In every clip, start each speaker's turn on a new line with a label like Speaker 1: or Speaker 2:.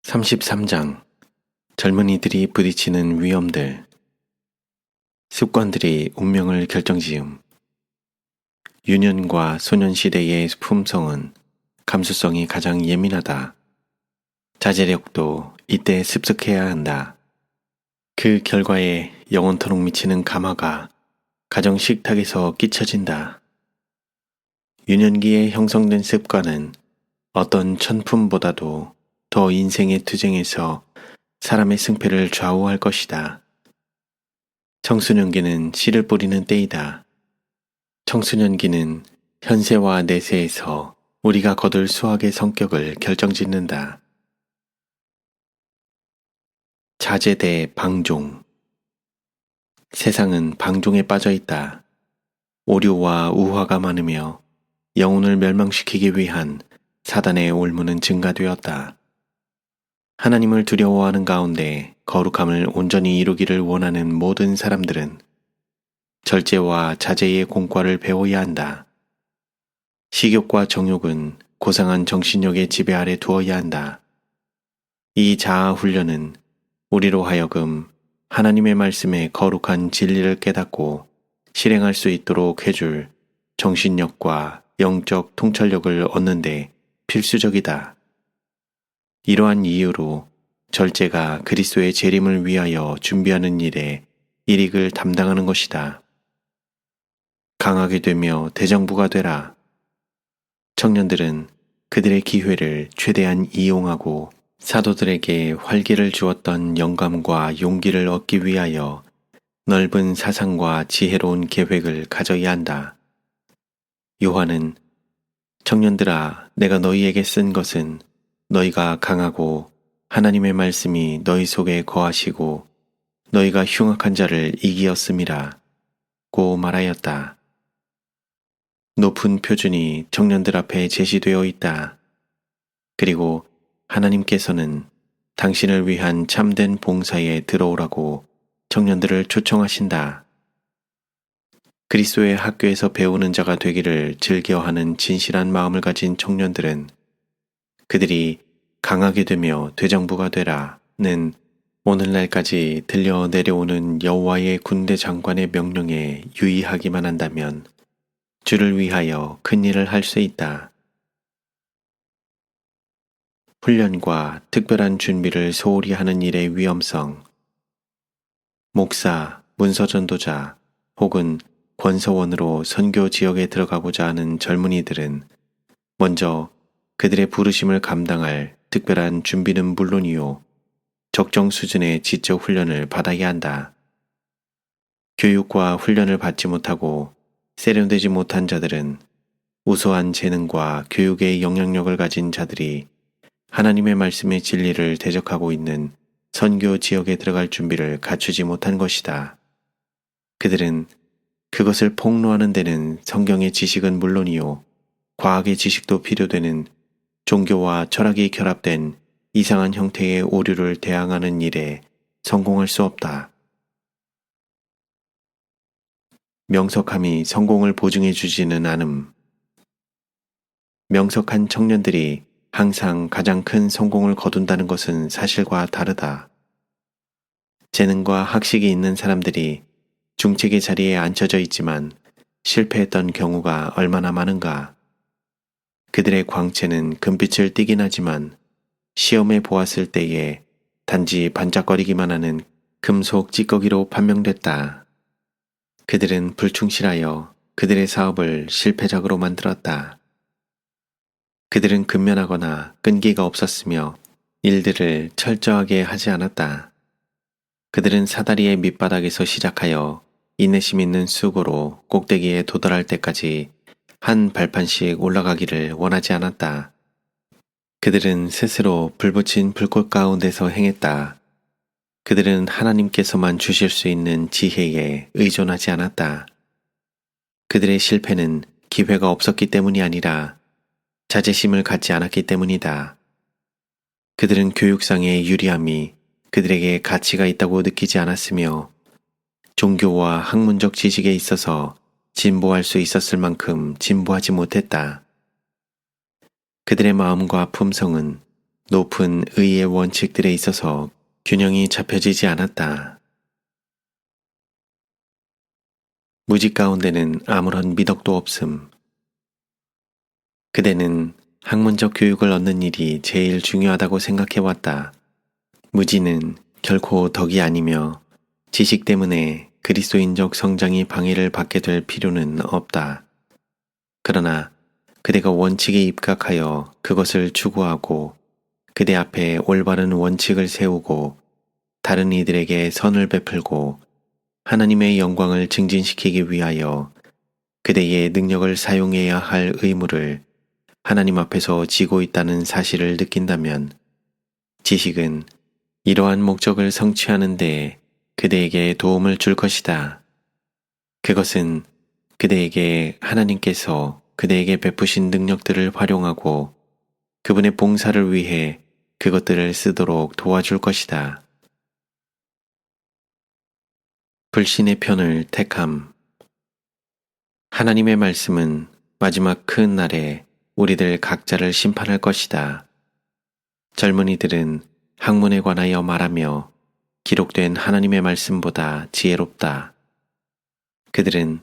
Speaker 1: 33장 젊은이들이 부딪히는 위험들. 습관들이 운명을 결정지음. 유년과 소년시대의 품성은 감수성이 가장 예민하다. 자제력도 이때 습득해야 한다. 그 결과에 영원토록 미치는 감화가 가정 식탁에서 끼쳐진다. 유년기에 형성된 습관은 어떤 천품보다도 더 인생의 투쟁에서 사람의 승패를 좌우할 것이다. 청소년기는 씨를 뿌리는 때이다. 청소년기는 현세와 내세에서 우리가 거둘 수학의 성격을 결정짓는다. 자제 대 방종. 세상은 방종에 빠져 있다. 오류와 우화가 많으며 영혼을 멸망시키기 위한 사단의 올무는 증가되었다. 하나님을 두려워하는 가운데 거룩함을 온전히 이루기를 원하는 모든 사람들은 절제와 자제의 공과를 배워야 한다. 식욕과 정욕은 고상한 정신력의 지배 아래 두어야 한다. 이 자아 훈련은 우리로 하여금 하나님의 말씀에 거룩한 진리를 깨닫고 실행할 수 있도록 해줄 정신력과 영적 통찰력을 얻는 데 필수적이다. 이러한 이유로 절제가 그리스도의 재림을 위하여 준비하는 일에 일익을 담당하는 것이다. 강하게 되며 대정부가 되라. 청년들은 그들의 기회를 최대한 이용하고 사도들에게 활기를 주었던 영감과 용기를 얻기 위하여 넓은 사상과 지혜로운 계획을 가져야 한다. 요한은 청년들아, 내가 너희에게 쓴 것은 너희가 강하고 하나님의 말씀이 너희 속에 거하시고 너희가 흉악한 자를 이기었음이라 고 말하였다. 높은 표준이 청년들 앞에 제시되어 있다. 그리고 하나님께서는 당신을 위한 참된 봉사에 들어오라고 청년들을 초청하신다. 그리스도의 학교에서 배우는 자가 되기를 즐겨하는 진실한 마음을 가진 청년들은 그들이 강하게 되며 되정부가 되라는 오늘날까지 들려 내려오는 여호와의 군대 장관의 명령에 유의하기만 한다면 주를 위하여 큰 일을 할 수 있다. 훈련과 특별한 준비를 소홀히 하는 일의 위험성. 목사, 문서전도자 혹은 권서원으로 선교 지역에 들어가고자 하는 젊은이들은 먼저 그들의 부르심을 감당할 특별한 준비는 물론이요, 적정 수준의 지적 훈련을 받아야 한다. 교육과 훈련을 받지 못하고 세련되지 못한 자들은 우수한 재능과 교육의 영향력을 가진 자들이 하나님의 말씀의 진리를 대적하고 있는 선교 지역에 들어갈 준비를 갖추지 못한 것이다. 그들은 그것을 폭로하는 데는 성경의 지식은 물론이요, 과학의 지식도 필요되는 종교와 철학이 결합된 이상한 형태의 오류를 대항하는 일에 성공할 수 없다. 명석함이 성공을 보증해 주지는 않음. 명석한 청년들이 항상 가장 큰 성공을 거둔다는 것은 사실과 다르다. 재능과 학식이 있는 사람들이 중책의 자리에 앉혀져 있지만 실패했던 경우가 얼마나 많은가. 그들의 광채는 금빛을 띠긴 하지만 시험에 보았을 때에 단지 반짝거리기만 하는 금속 찌꺼기로 판명됐다. 그들은 불충실하여 그들의 사업을 실패작으로 만들었다. 그들은 근면하거나 끈기가 없었으며 일들을 철저하게 하지 않았다. 그들은 사다리의 밑바닥에서 시작하여 인내심 있는 수고로 꼭대기에 도달할 때까지 한 발판씩 올라가기를 원하지 않았다. 그들은 스스로 불붙인 불꽃 가운데서 행했다. 그들은 하나님께서만 주실 수 있는 지혜에 의존하지 않았다. 그들의 실패는 기회가 없었기 때문이 아니라 자제심을 갖지 않았기 때문이다. 그들은 교육상의 유리함이 그들에게 가치가 있다고 느끼지 않았으며 종교와 학문적 지식에 있어서 진보할 수 있었을 만큼 진보하지 못했다. 그들의 마음과 품성은 높은 의의 원칙들에 있어서 균형이 잡혀지지 않았다. 무직 가운데는 아무런 미덕도 없음. 그대는 학문적 교육을 얻는 일이 제일 중요하다고 생각해왔다. 무지는 결코 덕이 아니며 지식 때문에 그리스도인적 성장이 방해를 받게 될 필요는 없다. 그러나 그대가 원칙에 입각하여 그것을 추구하고 그대 앞에 올바른 원칙을 세우고 다른 이들에게 선을 베풀고 하나님의 영광을 증진시키기 위하여 그대의 능력을 사용해야 할 의무를 하나님 앞에서 지고 있다는 사실을 느낀다면 지식은 이러한 목적을 성취하는 데 그대에게 도움을 줄 것이다. 그것은 그대에게 하나님께서 그대에게 베푸신 능력들을 활용하고 그분의 봉사를 위해 그것들을 쓰도록 도와줄 것이다. 불신의 편을 택함. 하나님의 말씀은 마지막 큰 날에 우리들 각자를 심판할 것이다. 젊은이들은 학문에 관하여 말하며 기록된 하나님의 말씀보다 지혜롭다. 그들은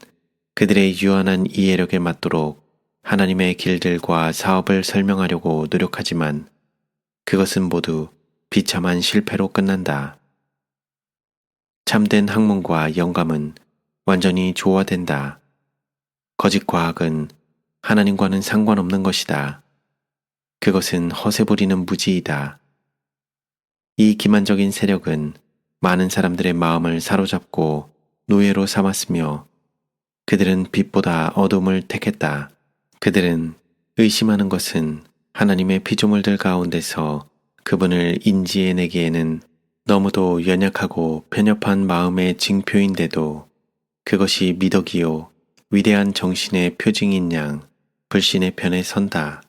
Speaker 1: 그들의 유한한 이해력에 맞도록 하나님의 길들과 사업을 설명하려고 노력하지만 그것은 모두 비참한 실패로 끝난다. 참된 학문과 영감은 완전히 조화된다. 거짓 과학은 하나님과는 상관없는 것이다. 그것은 허세 부리는 무지이다. 이 기만적인 세력은 많은 사람들의 마음을 사로잡고 노예로 삼았으며 그들은 빛보다 어둠을 택했다. 그들은 의심하는 것은 하나님의 피조물들 가운데서 그분을 인지해내기에는 너무도 연약하고 편협한 마음의 징표인데도 그것이 미덕이요 위대한 정신의 표징인 양 불신의 편에 선다.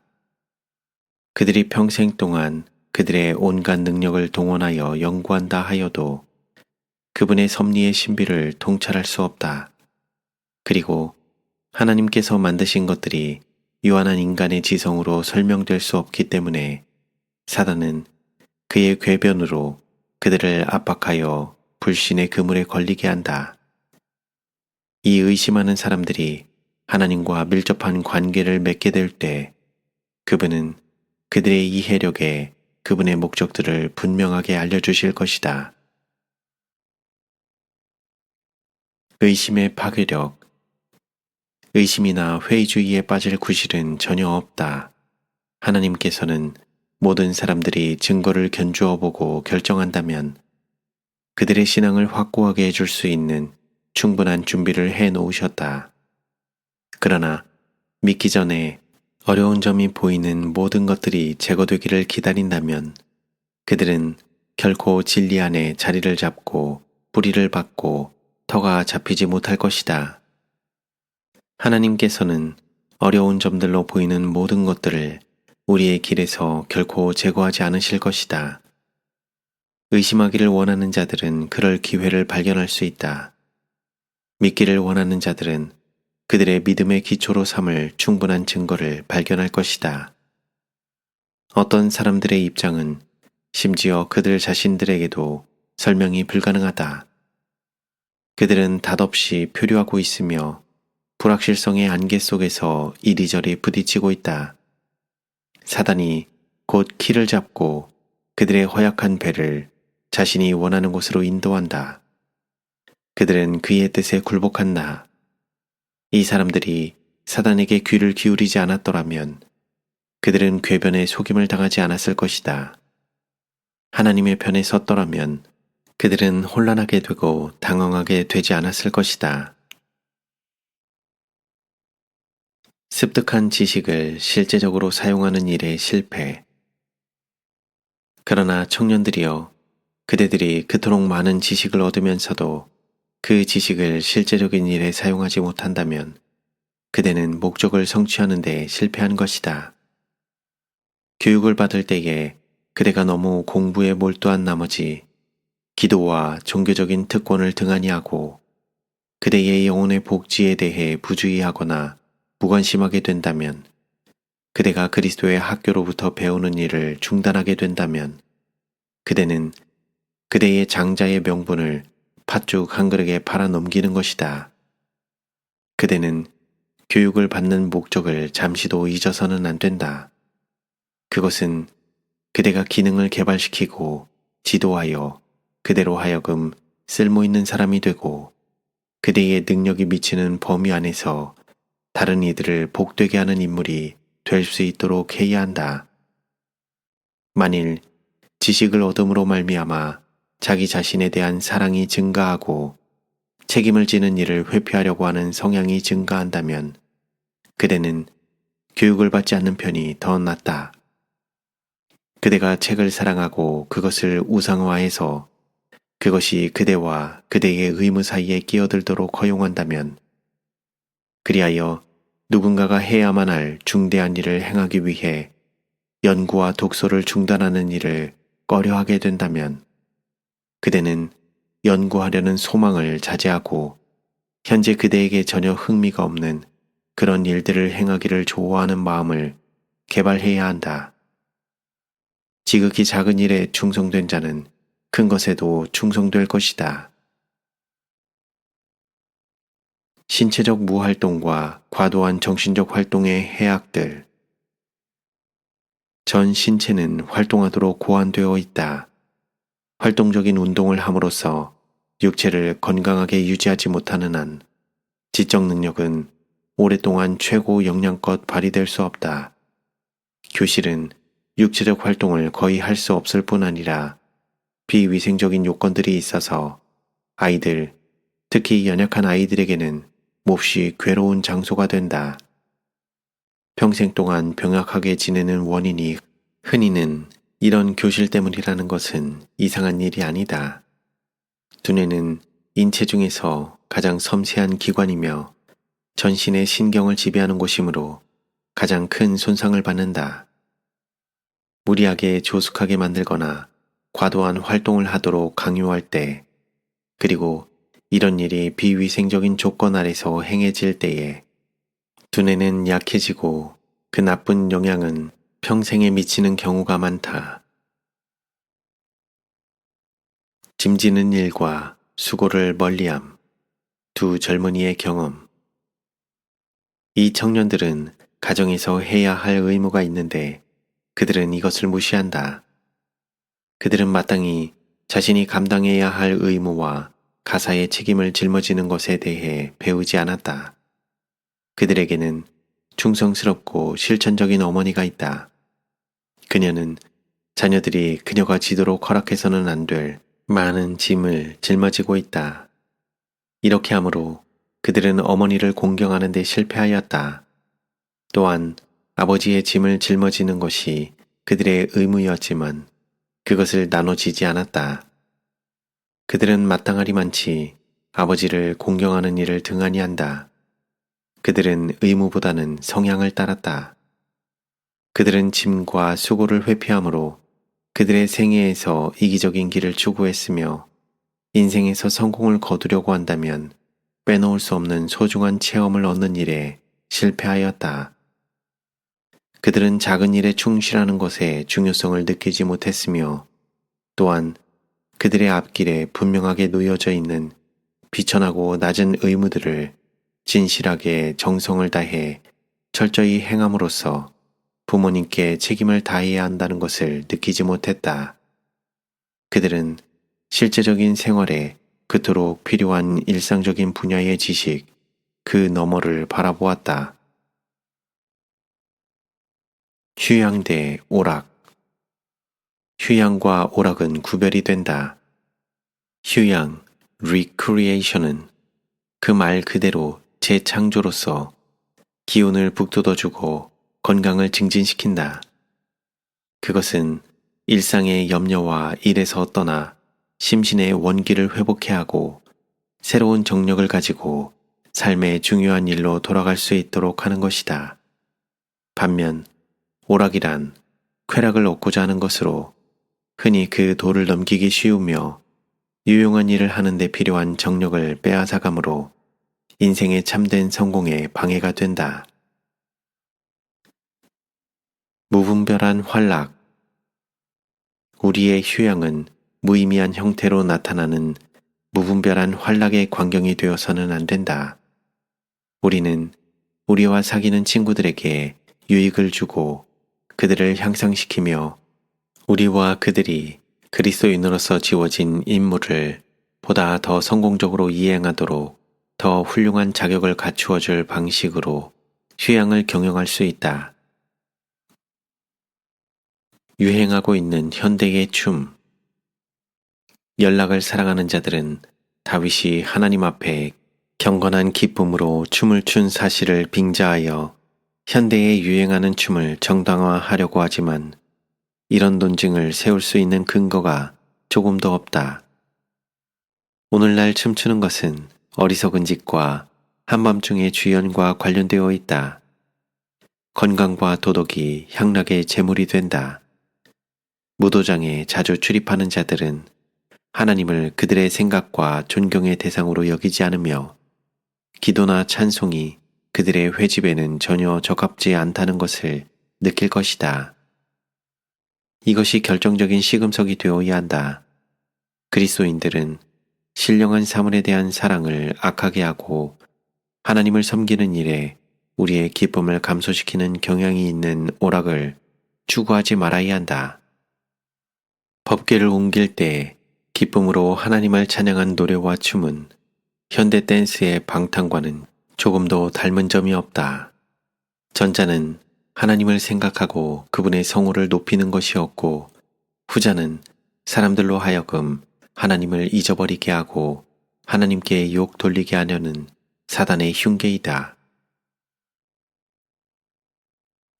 Speaker 1: 그들이 평생 동안 그들의 온갖 능력을 동원하여 연구한다 하여도 그분의 섭리의 신비를 통찰할 수 없다. 그리고 하나님께서 만드신 것들이 유한한 인간의 지성으로 설명될 수 없기 때문에 사단은 그의 궤변으로 그들을 압박하여 불신의 그물에 걸리게 한다. 이 의심하는 사람들이 하나님과 밀접한 관계를 맺게 될 때 그분은 그들의 이해력에 그분의 목적들을 분명하게 알려주실 것이다. 의심의 파괴력. 의심이나 회의주의에 빠질 구실은 전혀 없다. 하나님께서는 모든 사람들이 증거를 견주어 보고 결정한다면 그들의 신앙을 확고하게 해줄 수 있는 충분한 준비를 해 놓으셨다. 그러나 믿기 전에 어려운 점이 보이는 모든 것들이 제거되기를 기다린다면 그들은 결코 진리 안에 자리를 잡고 뿌리를 받고 터가 잡히지 못할 것이다. 하나님께서는 어려운 점들로 보이는 모든 것들을 우리의 길에서 결코 제거하지 않으실 것이다. 의심하기를 원하는 자들은 그럴 기회를 발견할 수 있다. 믿기를 원하는 자들은 그들의 믿음의 기초로 삼을 충분한 증거를 발견할 것이다. 어떤 사람들의 입장은 심지어 그들 자신들에게도 설명이 불가능하다. 그들은 닷없이 표류하고 있으며 불확실성의 안개 속에서 이리저리 부딪히고 있다. 사단이 곧 키를 잡고 그들의 허약한 배를 자신이 원하는 곳으로 인도한다. 그들은 그의 뜻에 굴복한다. 이 사람들이 사단에게 귀를 기울이지 않았더라면 그들은 궤변에 속임을 당하지 않았을 것이다. 하나님의 편에 섰더라면 그들은 혼란하게 되고 당황하게 되지 않았을 것이다. 습득한 지식을 실제적으로 사용하는 일의 실패. 그러나 청년들이여, 그대들이 그토록 많은 지식을 얻으면서도 그 지식을 실제적인 일에 사용하지 못한다면 그대는 목적을 성취하는 데 실패한 것이다. 교육을 받을 때에 그대가 너무 공부에 몰두한 나머지 기도와 종교적인 특권을 등한히 하고 그대의 영혼의 복지에 대해 부주의하거나 무관심하게 된다면 그대가 그리스도의 학교로부터 배우는 일을 중단하게 된다면 그대는 그대의 장자의 명분을 팥죽 한 그릇에 팔아 넘기는 것이다. 그대는 교육을 받는 목적을 잠시도 잊어서는 안 된다. 그것은 그대가 기능을 개발시키고 지도하여 그대로 하여금 쓸모있는 사람이 되고 그대의 능력이 미치는 범위 안에서 다른 이들을 복되게 하는 인물이 될 수 있도록 해야 한다. 만일 지식을 얻음으로 말미암아 자기 자신에 대한 사랑이 증가하고 책임을 지는 일을 회피하려고 하는 성향이 증가한다면 그대는 교육을 받지 않는 편이 더 낫다. 그대가 책을 사랑하고 그것을 우상화해서 그것이 그대와 그대의 의무 사이에 끼어들도록 허용한다면 그리하여 누군가가 해야만 할 중대한 일을 행하기 위해 연구와 독서를 중단하는 일을 꺼려하게 된다면 그대는 연구하려는 소망을 자제하고 현재 그대에게 전혀 흥미가 없는 그런 일들을 행하기를 좋아하는 마음을 개발해야 한다. 지극히 작은 일에 충성된 자는 큰 것에도 충성될 것이다. 신체적 무활동과 과도한 정신적 활동의 해악들. 전 신체는 활동하도록 고안되어 있다. 활동적인 운동을 함으로써 육체를 건강하게 유지하지 못하는 한 지적 능력은 오랫동안 최고 역량껏 발휘될 수 없다. 교실은 육체적 활동을 거의 할 수 없을 뿐 아니라 비위생적인 요건들이 있어서 아이들, 특히 연약한 아이들에게는 몹시 괴로운 장소가 된다. 평생 동안 병약하게 지내는 원인이 흔히는 이런 교실 때문이라는 것은 이상한 일이 아니다. 두뇌는 인체 중에서 가장 섬세한 기관이며 전신의 신경을 지배하는 곳이므로 가장 큰 손상을 받는다. 무리하게 조숙하게 만들거나 과도한 활동을 하도록 강요할 때, 그리고 이런 일이 비위생적인 조건 아래서 행해질 때에 두뇌는 약해지고 그 나쁜 영향은 평생에 미치는 경우가 많다. 짐지는 일과 수고를 멀리함. 두 젊은이의 경험. 이 청년들은 가정에서 해야 할 의무가 있는데 그들은 이것을 무시한다. 그들은 마땅히 자신이 감당해야 할 의무와 가사의 책임을 짊어지는 것에 대해 배우지 않았다. 그들에게는 충성스럽고 실천적인 어머니가 있다. 그녀는 자녀들이 그녀가 지도록 허락해서는 안 될 많은 짐을 짊어지고 있다. 이렇게 하므로 그들은 어머니를 공경하는 데 실패하였다. 또한 아버지의 짐을 짊어지는 것이 그들의 의무였지만 그것을 나눠지지 않았다. 그들은 마땅하리만치 아버지를 공경하는 일을 등한히 한다. 그들은 의무보다는 성향을 따랐다. 그들은 짐과 수고를 회피하므로 그들의 생애에서 이기적인 길을 추구했으며 인생에서 성공을 거두려고 한다면 빼놓을 수 없는 소중한 체험을 얻는 일에 실패하였다. 그들은 작은 일에 충실하는 것의 중요성을 느끼지 못했으며 또한 그들의 앞길에 분명하게 놓여져 있는 비천하고 낮은 의무들을 진실하게 정성을 다해 철저히 행함으로써 부모님께 책임을 다해야 한다는 것을 느끼지 못했다. 그들은 실제적인 생활에 그토록 필요한 일상적인 분야의 지식, 그 너머를 바라보았다. 휴양 대 오락. 휴양과 오락은 구별이 된다. 휴양, recreation은 그 말 그대로 재창조로서 기운을 북돋워주고 건강을 증진시킨다. 그것은 일상의 염려와 일에서 떠나 심신의 원기를 회복해 하고 새로운 정력을 가지고 삶의 중요한 일로 돌아갈 수 있도록 하는 것이다. 반면 오락이란 쾌락을 얻고자 하는 것으로 흔히 그 도를 넘기기 쉬우며 유용한 일을 하는 데 필요한 정력을 빼앗아가므로 인생의 참된 성공에 방해가 된다. 무분별한 활락. 우리의 휴양은 무의미한 형태로 나타나는 무분별한 활락의 광경이 되어서는 안 된다. 우리는 우리와 사귀는 친구들에게 유익을 주고 그들을 향상시키며 우리와 그들이 그리스도인으로서 지워진 임무를 보다 더 성공적으로 이행하도록 더 훌륭한 자격을 갖추어 줄 방식으로 휴양을 경영할 수 있다. 유행하고 있는 현대의 춤. 연락을 사랑하는 자들은 다윗이 하나님 앞에 경건한 기쁨으로 춤을 춘 사실을 빙자하여 현대에 유행하는 춤을 정당화하려고 하지만 이런 논증을 세울 수 있는 근거가 조금도 없다. 오늘날 춤추는 것은 어리석은 짓과 한밤중의 주연과 관련되어 있다. 건강과 도덕이 향락의 제물이 된다. 무도장에 자주 출입하는 자들은 하나님을 그들의 생각과 존경의 대상으로 여기지 않으며 기도나 찬송이 그들의 회집에는 전혀 적합지 않다는 것을 느낄 것이다. 이것이 결정적인 시금석이 되어야 한다. 그리스도인들은 신령한 사물에 대한 사랑을 악하게 하고 하나님을 섬기는 일에 우리의 기쁨을 감소시키는 경향이 있는 오락을 추구하지 말아야 한다. 법궤를 옮길 때 기쁨으로 하나님을 찬양한 노래와 춤은 현대 댄스의 방탕과는 조금도 닮은 점이 없다. 전자는 하나님을 생각하고 그분의 성호를 높이는 것이었고 후자는 사람들로 하여금 하나님을 잊어버리게 하고 하나님께 욕 돌리게 하려는 사단의 흉계이다.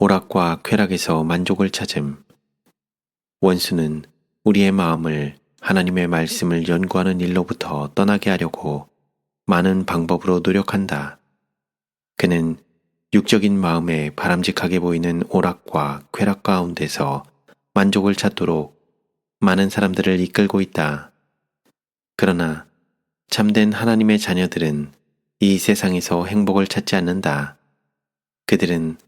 Speaker 1: 오락과 쾌락에서 만족을 찾음. 원수는 우리의 마음을 하나님의 말씀을 연구하는 일로부터 떠나게 하려고 많은 방법으로 노력한다. 그는 육적인 마음에 바람직하게 보이는 오락과 쾌락 가운데서 만족을 찾도록 많은 사람들을 이끌고 있다. 그러나 참된 하나님의 자녀들은 이 세상에서 행복을 찾지 않는다. 그들은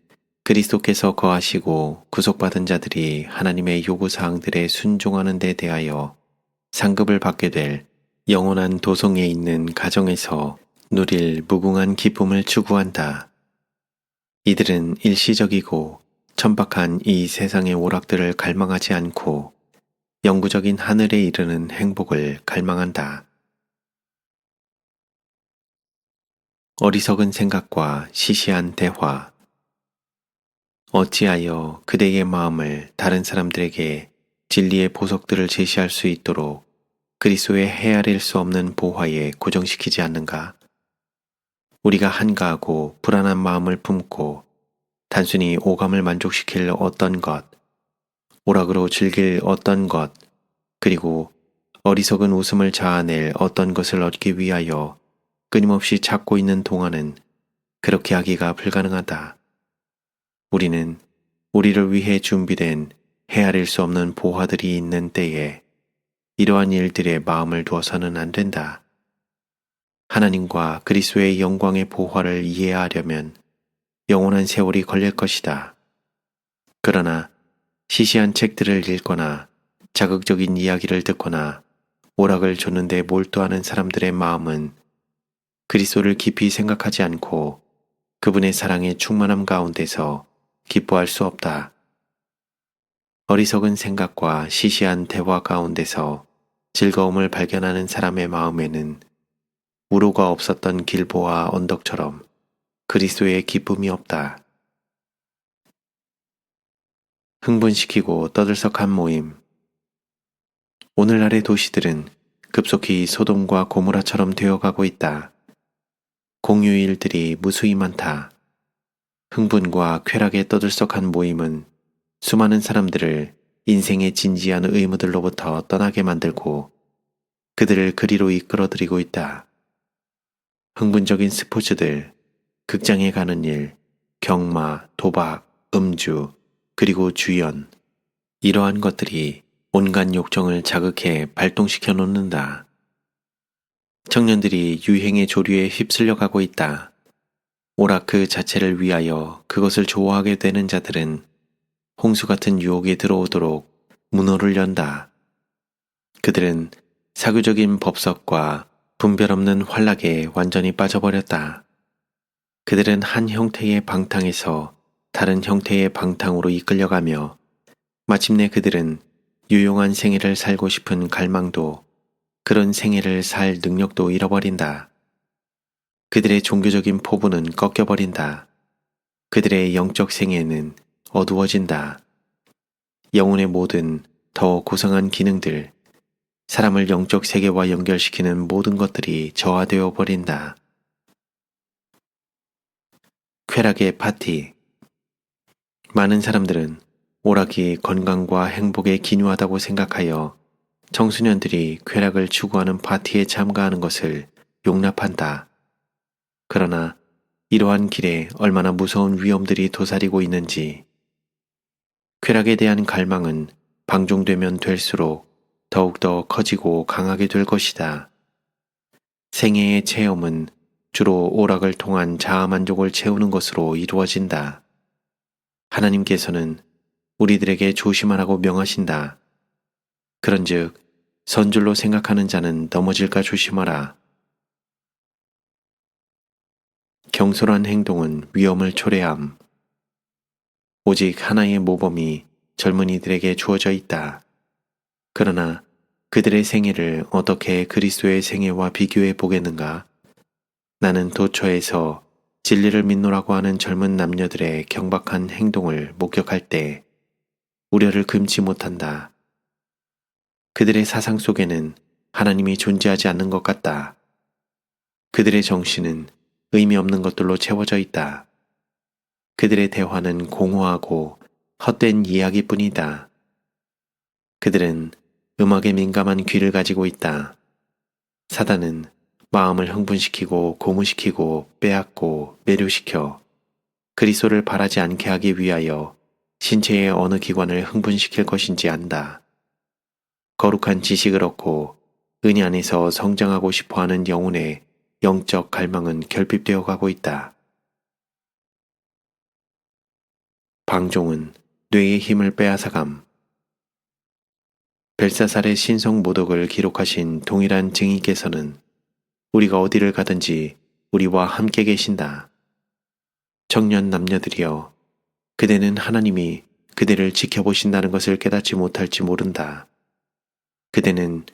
Speaker 1: 그리스도께서 거하시고 구속받은 자들이 하나님의 요구사항들에 순종하는 데 대하여 상급을 받게 될 영원한 도성에 있는 가정에서 누릴 무궁한 기쁨을 추구한다. 이들은 일시적이고 천박한 이 세상의 오락들을 갈망하지 않고 영구적인 하늘에 이르는 행복을 갈망한다. 어리석은 생각과 시시한 대화. 어찌하여 그대의 마음을 다른 사람들에게 진리의 보석들을 제시할 수 있도록 그리스도의 헤아릴 수 없는 보화에 고정시키지 않는가? 우리가 한가하고 불안한 마음을 품고 단순히 오감을 만족시킬 어떤 것, 오락으로 즐길 어떤 것, 그리고 어리석은 웃음을 자아낼 어떤 것을 얻기 위하여 끊임없이 찾고 있는 동안은 그렇게 하기가 불가능하다. 우리는 우리를 위해 준비된 헤아릴 수 없는 보화들이 있는 때에 이러한 일들에 마음을 두어서는 안 된다. 하나님과 그리스도의 영광의 보화를 이해하려면 영원한 세월이 걸릴 것이다. 그러나 시시한 책들을 읽거나 자극적인 이야기를 듣거나 오락을 줬는데 몰두하는 사람들의 마음은 그리스도를 깊이 생각하지 않고 그분의 사랑의 충만함 가운데서 기뻐할 수 없다. 어리석은 생각과 시시한 대화 가운데서 즐거움을 발견하는 사람의 마음에는 우로가 없었던 길보와 언덕처럼 그리스도의 기쁨이 없다. 흥분시키고 떠들썩한 모임. 오늘날의 도시들은 급속히 소돔과 고모라처럼 되어가고 있다. 공휴일들이 무수히 많다. 흥분과 쾌락에 떠들썩한 모임은 수많은 사람들을 인생의 진지한 의무들로부터 떠나게 만들고 그들을 그리로 이끌어들이고 있다. 흥분적인 스포츠들, 극장에 가는 일, 경마, 도박, 음주, 그리고 주연, 이러한 것들이 온갖 욕정을 자극해 발동시켜 놓는다. 청년들이 유행의 조류에 휩쓸려 가고 있다. 오락 그 자체를 위하여 그것을 좋아하게 되는 자들은 홍수 같은 유혹이 들어오도록 문호를 연다. 그들은 사교적인 법석과 분별 없는 활락에 완전히 빠져버렸다. 그들은 한 형태의 방탕에서 다른 형태의 방탕으로 이끌려가며 마침내 그들은 유용한 생애를 살고 싶은 갈망도 그런 생애를 살 능력도 잃어버린다. 그들의 종교적인 포부는 꺾여버린다. 그들의 영적 생애는 어두워진다. 영혼의 모든 더 고상한 기능들, 사람을 영적 세계와 연결시키는 모든 것들이 저하되어 버린다. 쾌락의 파티. 많은 사람들은 오락이 건강과 행복에 기묘하다고 생각하여 청소년들이 쾌락을 추구하는 파티에 참가하는 것을 용납한다. 그러나 이러한 길에 얼마나 무서운 위험들이 도사리고 있는지, 쾌락에 대한 갈망은 방종되면 될수록 더욱더 커지고 강하게 될 것이다. 생애의 체험은 주로 오락을 통한 자아만족을 채우는 것으로 이루어진다. 하나님께서는 우리들에게 조심하라고 명하신다. 그런즉 선줄로 생각하는 자는 넘어질까 조심하라. 경솔한 행동은 위험을 초래함. 오직 하나의 모범이 젊은이들에게 주어져 있다. 그러나 그들의 생애를 어떻게 그리스도의 생애와 비교해 보겠는가? 나는 도처에서 진리를 믿노라고 하는 젊은 남녀들의 경박한 행동을 목격할 때 우려를 금치 못한다. 그들의 사상 속에는 하나님이 존재하지 않는 것 같다. 그들의 정신은 의미 없는 것들로 채워져 있다. 그들의 대화는 공허하고 헛된 이야기뿐이다. 그들은 음악에 민감한 귀를 가지고 있다. 사단은 마음을 흥분시키고 고무시키고 빼앗고 매료시켜 그리스도를 바라지 않게 하기 위하여 신체의 어느 기관을 흥분시킬 것인지 안다. 거룩한 지식을 얻고 은혜 안에서 성장하고 싶어하는 영혼의 영적 갈망은 결핍되어 가고 있다. 방종은 뇌의 힘을 빼앗아감. 벨사살의 신성 모독을 기록하신 동일한 증인께서는 우리가 어디를 가든지 우리와 함께 계신다. 청년 남녀들이여, 그대는 하나님이 그대를 지켜보신다는 것을 깨닫지 못할지 모른다. 그대는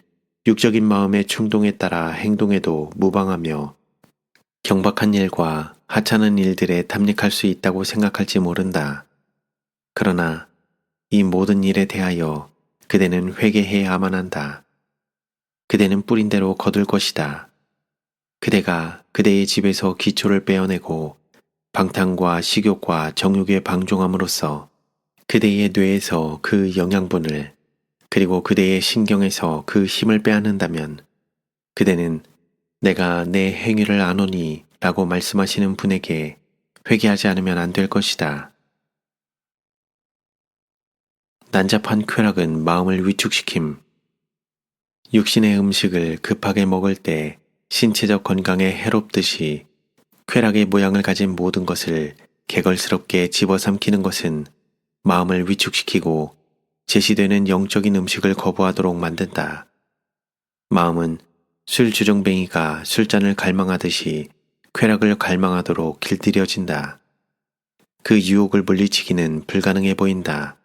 Speaker 1: 육적인 마음의 충동에 따라 행동에도 무방하며 경박한 일과 하찮은 일들에 탐닉할 수 있다고 생각할지 모른다. 그러나 이 모든 일에 대하여 그대는 회개해야만 한다. 그대는 뿌린 대로 거둘 것이다. 그대가 그대의 집에서 기초를 빼어내고 방탕과 식욕과 정욕에 방종함으로써 그대의 뇌에서 그 영양분을 그리고 그대의 신경에서 그 힘을 빼앗는다면 그대는 내가 내 행위를 아노니 라고 말씀하시는 분에게 회개하지 않으면 안 될 것이다. 난잡한 쾌락은 마음을 위축시킴. 육신의 음식을 급하게 먹을 때 신체적 건강에 해롭듯이 쾌락의 모양을 가진 모든 것을 개걸스럽게 집어삼키는 것은 마음을 위축시키고 제시되는 영적인 음식을 거부하도록 만든다. 마음은 술 주정뱅이가 술잔을 갈망하듯이 쾌락을 갈망하도록 길들여진다. 그 유혹을 물리치기는 불가능해 보인다.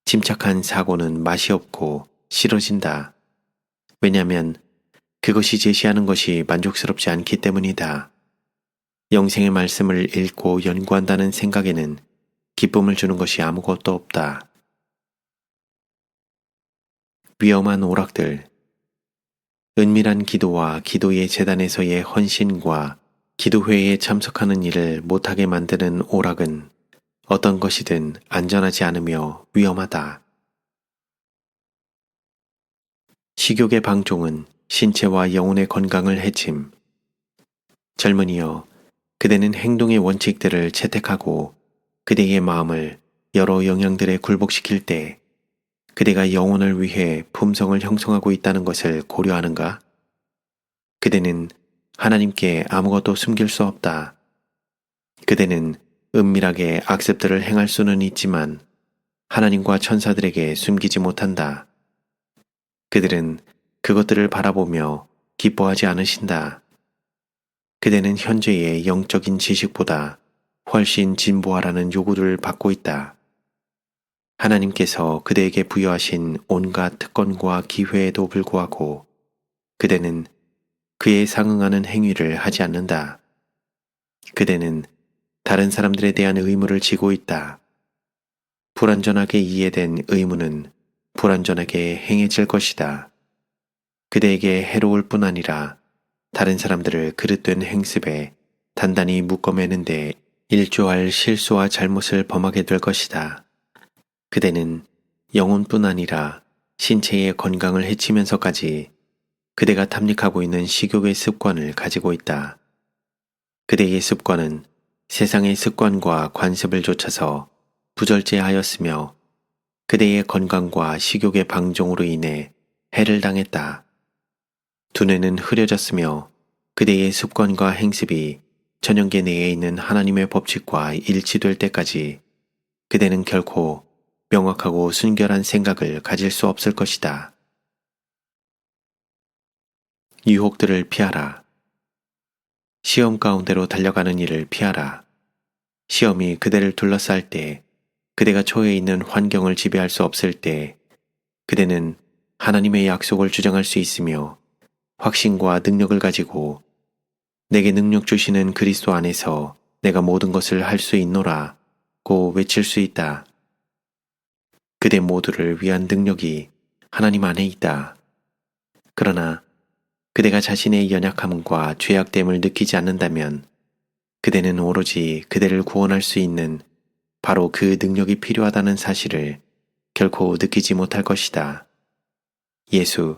Speaker 1: 침착한 사고는 맛이 없고 싫어진다. 왜냐하면 그것이 제시하는 것이 만족스럽지 않기 때문이다. 영생의 말씀을 읽고 연구한다는 생각에는 기쁨을 주는 것이 아무것도 없다. 위험한 오락들. 은밀한 기도와 기도의 재단에서의 헌신과 기도회에 참석하는 일을 못하게 만드는 오락은 어떤 것이든 안전하지 않으며 위험하다. 식욕의 방종은 신체와 영혼의 건강을 해침. 젊은이여, 그대는 행동의 원칙들을 채택하고 그대의 마음을 여러 영향들에 굴복시킬 때 그대가 영혼을 위해 품성을 형성하고 있다는 것을 고려하는가? 그대는 하나님께 아무것도 숨길 수 없다. 그대는 은밀하게 악습들을 행할 수는 있지만 하나님과 천사들에게 숨기지 못한다. 그들은 그것들을 바라보며 기뻐하지 않으신다. 그대는 현재의 영적인 지식보다 훨씬 진보하라는 요구를 받고 있다. 하나님께서 그대에게 부여하신 온갖 특권과 기회에도 불구하고 그대는 그에 상응하는 행위를 하지 않는다. 그대는 다른 사람들에 대한 의무를 지고 있다. 불완전하게 이해된 의무는 불완전하게 행해질 것이다. 그대에게 해로울 뿐 아니라 다른 사람들을 그릇된 행습에 단단히 묶어매는데 일조할 실수와 잘못을 범하게 될 것이다. 그대는 영혼뿐 아니라 신체의 건강을 해치면서까지 그대가 탐닉하고 있는 식욕의 습관을 가지고 있다. 그대의 습관은 세상의 습관과 관습을 좇아서 부절제하였으며 그대의 건강과 식욕의 방종으로 인해 해를 당했다. 두뇌는 흐려졌으며 그대의 습관과 행습이 전형계 내에 있는 하나님의 법칙과 일치될 때까지 그대는 결코 명확하고 순결한 생각을 가질 수 없을 것이다. 유혹들을 피하라. 시험 가운데로 달려가는 일을 피하라. 시험이 그대를 둘러쌀 때, 그대가 처해 있는 환경을 지배할 수 없을 때, 그대는 하나님의 약속을 주장할 수 있으며 확신과 능력을 가지고 내게 능력 주시는 그리스도 안에서 내가 모든 것을 할 수 있노라 고 외칠 수 있다. 그대 모두를 위한 능력이 하나님 안에 있다. 그러나 그대가 자신의 연약함과 죄악됨을 느끼지 않는다면 그대는 오로지 그대를 구원할 수 있는 바로 그 능력이 필요하다는 사실을 결코 느끼지 못할 것이다. 예수,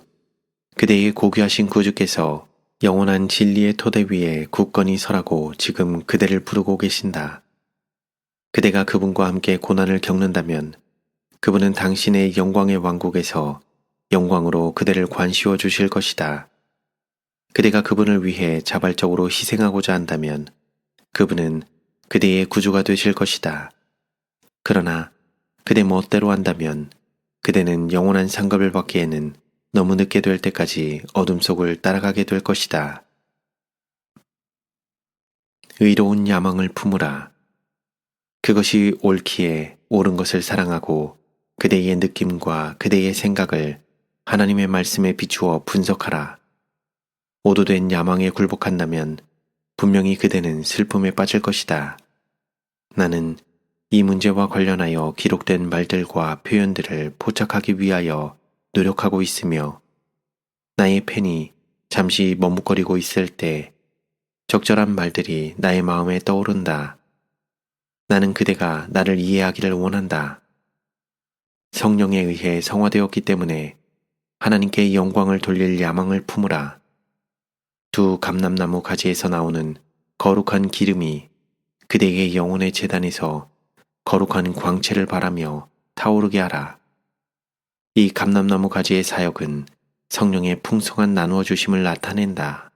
Speaker 1: 그대의 고귀하신 구주께서 영원한 진리의 토대 위에 굳건히 서라고 지금 그대를 부르고 계신다. 그대가 그분과 함께 고난을 겪는다면 그분은 당신의 영광의 왕국에서 영광으로 그대를 관시워 주실 것이다. 그대가 그분을 위해 자발적으로 희생하고자 한다면 그분은 그대의 구주가 되실 것이다. 그러나 그대 멋대로 한다면 그대는 영원한 상급을 받기에는 너무 늦게 될 때까지 어둠 속을 따라가게 될 것이다. 의로운 야망을 품으라. 그것이 옳기에 옳은 것을 사랑하고 그대의 느낌과 그대의 생각을 하나님의 말씀에 비추어 분석하라. 오도된 야망에 굴복한다면 분명히 그대는 슬픔에 빠질 것이다. 나는 이 문제와 관련하여 기록된 말들과 표현들을 포착하기 위하여 노력하고 있으며 나의 펜이 잠시 머뭇거리고 있을 때 적절한 말들이 나의 마음에 떠오른다. 나는 그대가 나를 이해하기를 원한다. 성령에 의해 성화되었기 때문에 하나님께 영광을 돌릴 야망을 품으라. 두 감람나무 가지에서 나오는 거룩한 기름이 그대의 영혼의 제단에서 거룩한 광채를 발하며 타오르게 하라. 이 감람나무 가지의 사역은 성령의 풍성한 나누어 주심을 나타낸다.